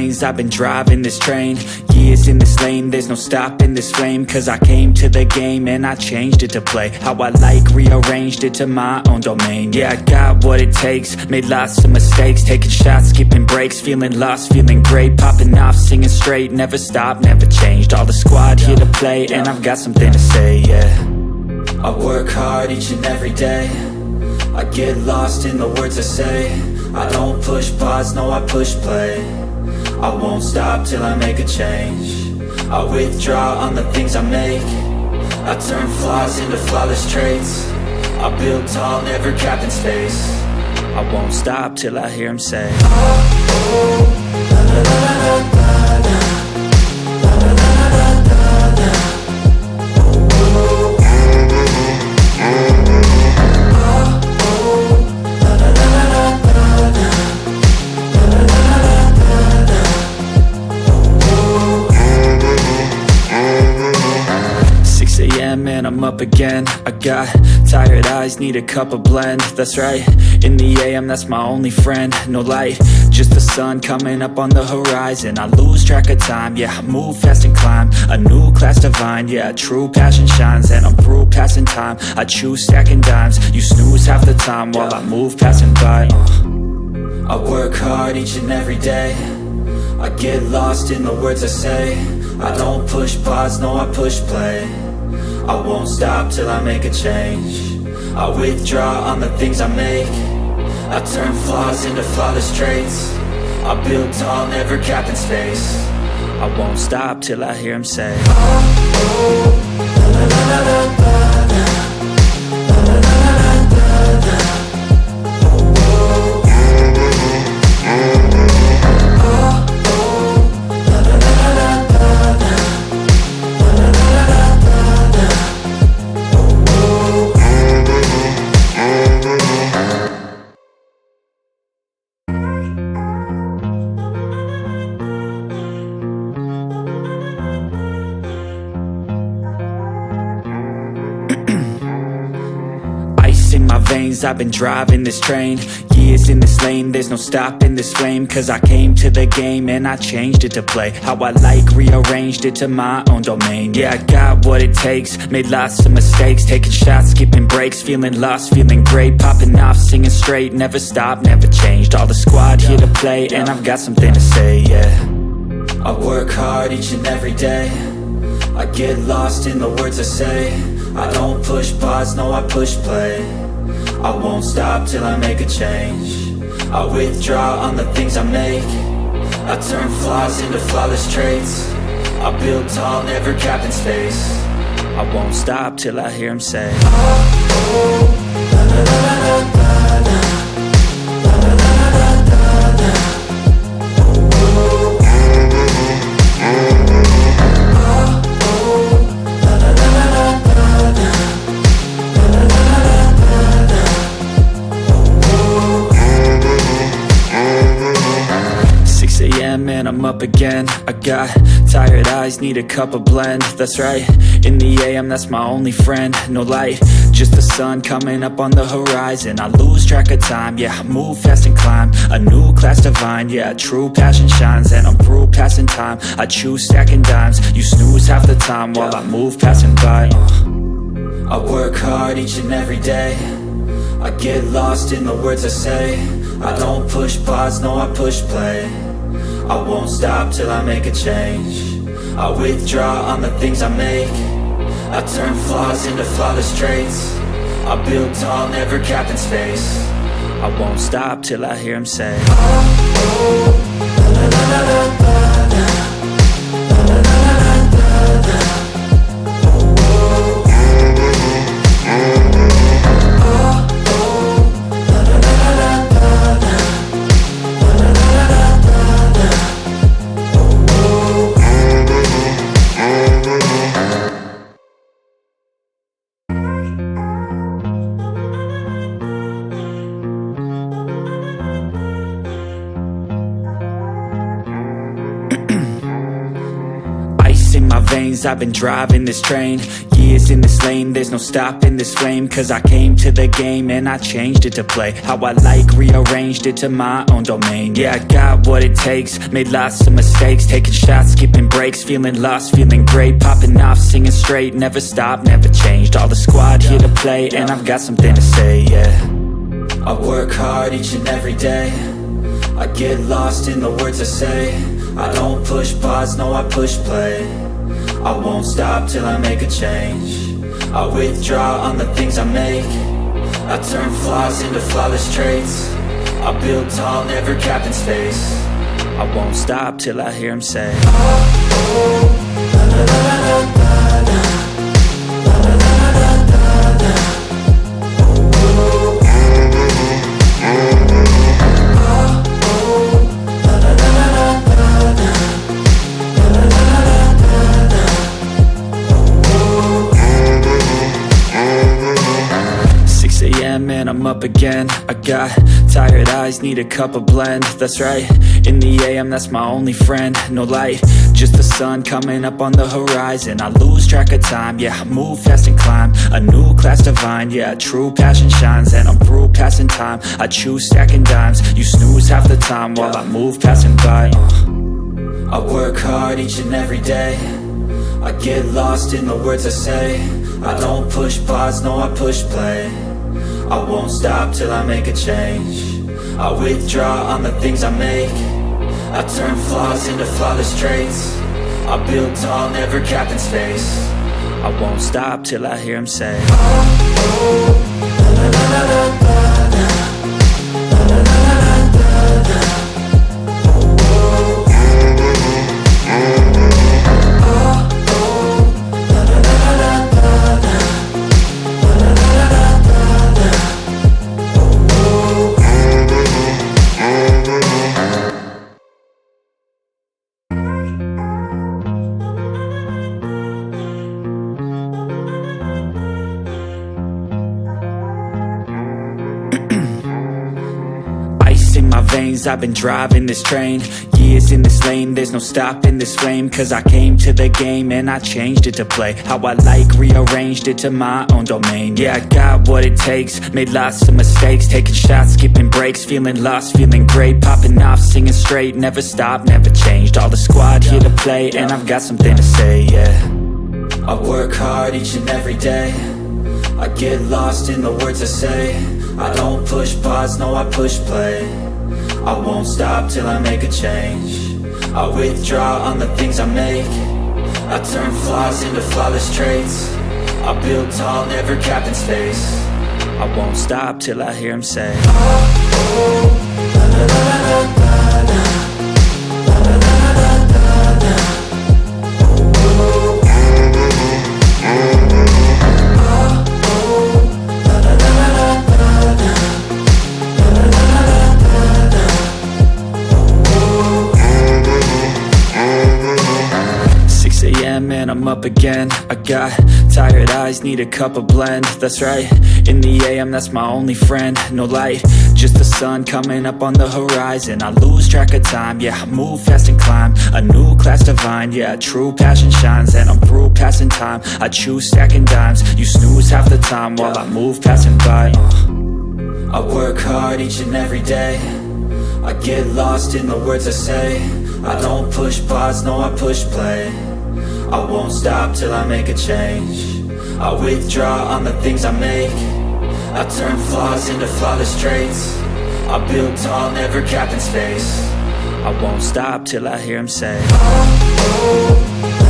veins, I've been driving this train. Years in this lane, there's no stopping this flame. Cause I came to the game and I changed it to play how I like, rearranged it to my own domain. Yeah, I got what it takes, made lots of mistakes, taking shots, skipping breaks, feeling lost, feeling great, popping off, singing straight, never stopped, never changed. All the squad here to play and I've got something to say, yeah. I work hard each and every day, I get lost in the words I say. I don't push pause, no I push play. I won't stop till I make a change. I withdraw on the things I make. I turn flaws into flawless traits. I build tall, never capped in space. I won't stop till I hear him say, oh, oh, la la la la la la. And I'm up again. I got tired eyes, need a cup of blend. That's right, in the AM, that's my only friend. No light, just the sun coming up on the horizon. I lose track of time, yeah, I move fast and climb a new class divine, yeah, true passion shines. And I'm through passing time, I choose stacking dimes. You snooze half the time while I move passing by. I work hard each and every day, I get lost in the words I say. I don't push pause, no I push play. I won't stop till I make a change. I withdraw on the things I make. I turn flaws into flawless traits. I build tall, never capped in space. I won't stop till I hear him say, oh, oh, la la la la la la. In my veins, I've been driving this train. Years in this lane, there's no stopping this flame. Cause I came to the game and I changed it to play how I like, rearranged it to my own domain. Yeah, I got what it takes, made lots of mistakes, taking shots, skipping breaks, feeling lost, feeling great, popping off, singing straight, never stopped, never changed. All the squad here to play and I've got something to say, yeah. I work hard each and every day, I get lost in the words I say. I don't push pause, no I push play. I won't stop till I make a change. I withdraw on the things I make. I turn flaws into flawless traits. I build tall, never capped in space. I won't stop till I hear him say, oh, oh, la la la la la la. Man, I'm up again. I got tired eyes, need a cup of blend. That's right, in the AM, that's my only friend. No light, just the sun coming up on the horizon. I lose track of time, yeah, I move fast and climb a new class divine, yeah, true passion shines. And I'm through passing time, I choose stacking dimes. You snooze half the time while I move passing by. I work hard each and every day, I get lost in the words I say. I don't push pause, no I push play. I won't stop till I make a change. I withdraw on the things I make. I turn flaws into flawless traits. I build tall, never capped in space. I won't stop till I hear him say, oh, oh, la la la la la la. veins, I've been driving this train. Years in this lane, there's no stopping this flame. Cause I came to the game and I changed it to play how I like, rearranged it to my own domain. Yeah, I got what it takes, made lots of mistakes, taking shots, skipping breaks, feeling lost, feeling great, popping off, singing straight, never stopped, never changed. All the squad here to play, and I've got something to say, yeah. I work hard each and every day, I get lost in the words I say. I don't push pause, no I push play. I won't stop till I make a change. I withdraw on the things I make. I turn flaws into flawless traits. I build tall, never capped in space. I won't stop till I hear him say, oh, oh, la, la, la, la, la, la. And I'm up again. I got tired eyes, need a cup of blend. That's right, in the AM, that's my only friend. No light, just the sun coming up on the horizon. I lose track of time, yeah, I move fast and climb a new class divine, yeah, true passion shines. And I'm through passing time, I choose stacking dimes. You snooze half the time while I move passing by. I work hard each and every day, I get lost in the words I say. I don't push pause, no I push play. I won't stop till I make a change. I withdraw on the things I make. I turn flaws into flawless traits. I build tall, never capped in space. I won't stop till I hear him say, oh, oh, la, la, la, la, la, la. La, la, la, la, la, la, la. I've been driving this train, years in this lane, there's no stopping this flame. Cause I came to the game and I changed it to play how I like, rearranged it to my own domain. Yeah, I got what it takes, made lots of mistakes, taking shots, skipping breaks, feeling lost, feeling great, popping off, singing straight, never stopped, never changed. All the squad here to play, and I've got something to say, yeah. I work hard each and every day, I get lost in the words I say. I don't push pause, no I push play. I won't stop till I make a change. I withdraw on the things I make. I turn flaws into flawless traits. I build tall, never capped in space. I won't stop till I hear him say, oh, oh, la, la, la, la, la, la. La, la, la, la, la, la. Oh, oh, and I'm up again. I got tired eyes, need a cup of blend. That's right, in the AM, that's my only friend. No light, just the sun coming up on the horizon. I lose track of time, yeah, I move fast and climb a new class divine, yeah, true passion shines. And I'm through passing time, I choose stacking dimes. You snooze half the time while I move passing by. I work hard each and every day, I get lost in the words I say. I don't push pause, no I push play. I won't stop till I make a change. I withdraw on the things I make. I turn flaws into flawless traits. I build tall, never capped in space. I won't stop till I hear him say, oh, oh,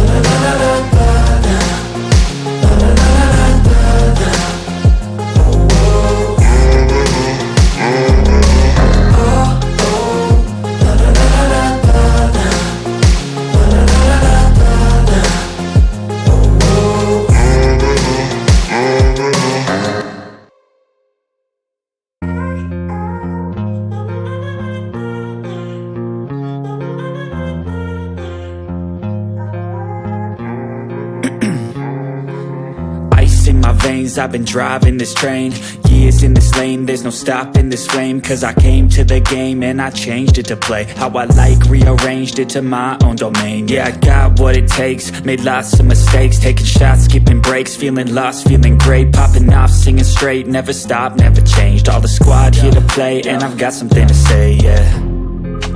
la, la, la, la, la, la. La, la, la, la, la, la, la. I've been driving this train, Years in this lane, there's no stopping this flame. Cause I came to the game and I changed it to play how I like, rearranged it to my own domain. Yeah, I got what it takes, made lots of mistakes, taking shots, skipping breaks, feeling lost, feeling great, popping off, singing straight, never stopped, never changed. All the squad here to play, and I've got something to say, yeah.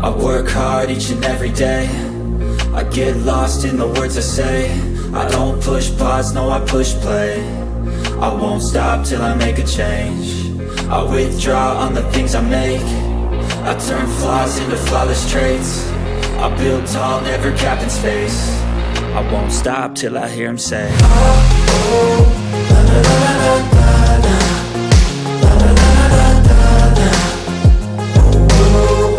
I work hard each and every day, I get lost in the words I say. I don't push pause, no, I push play. I won't stop till I make a change. I withdraw on the things I make. I turn flaws into flawless traits. I build tall, never capped in space. I won't stop till I hear him say, oh, oh, la la la la la la, la la la la la la, oh, oh,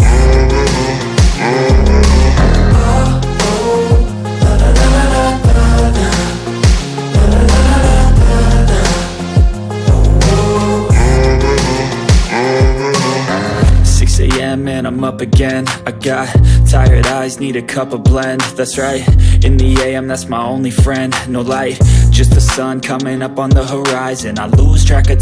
and I'm up again. I got tired eyes, need a cup of blend. That's right, in the AM, that's my only friend. No light, just the sun coming up on the horizon. I lose track of time.